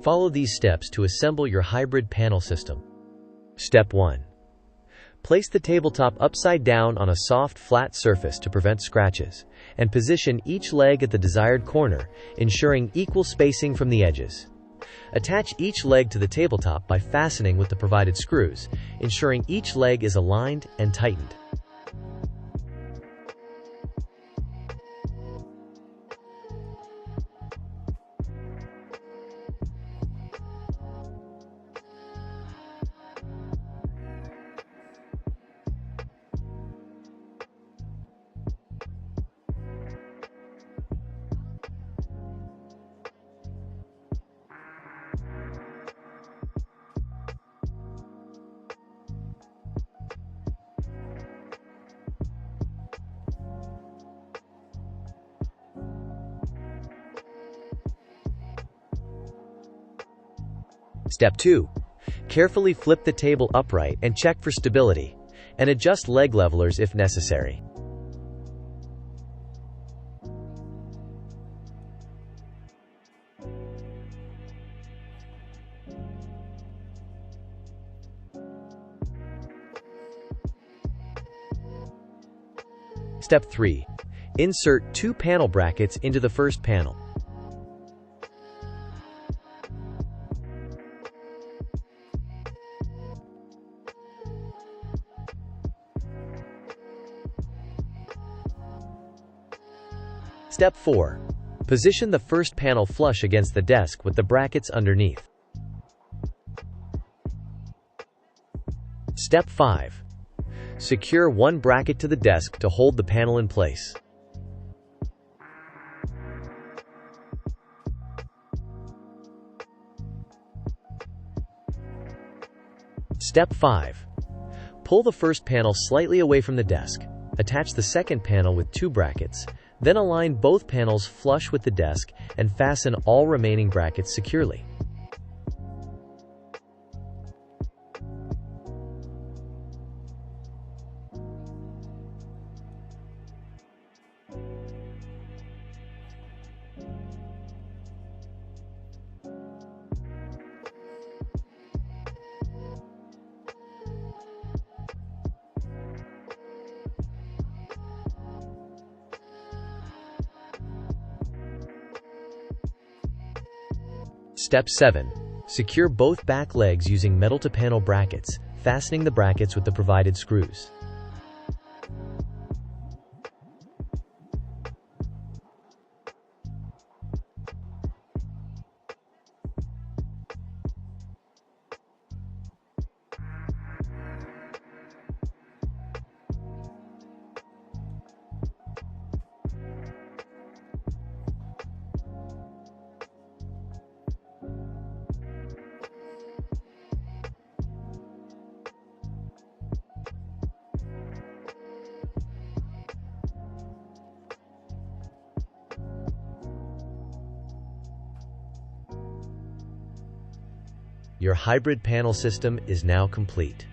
Follow these steps to assemble your hybrid panel system. Step 1. Place the tabletop upside down on a soft, flat surface to prevent scratches, and position each leg at the desired corner, ensuring equal spacing from the edges. Attach each leg to the tabletop by fastening with the provided screws, ensuring each leg is aligned and tightened. Step 2. Carefully flip the table upright and check for stability, and adjust leg levelers if necessary. Step 3. Insert 2 panel brackets into the first panel. Step 4. Position the first panel flush against the desk with the brackets underneath. Step 5. Secure one bracket to the desk to hold the panel in place. Step 5. Pull the first panel slightly away from the desk. Attach the second panel with 2 brackets. Then align both panels flush with the desk and fasten all remaining brackets securely. Step 7. Secure both back legs using metal-to-panel brackets, fastening the brackets with the provided screws. Your hybrid panel system is now complete.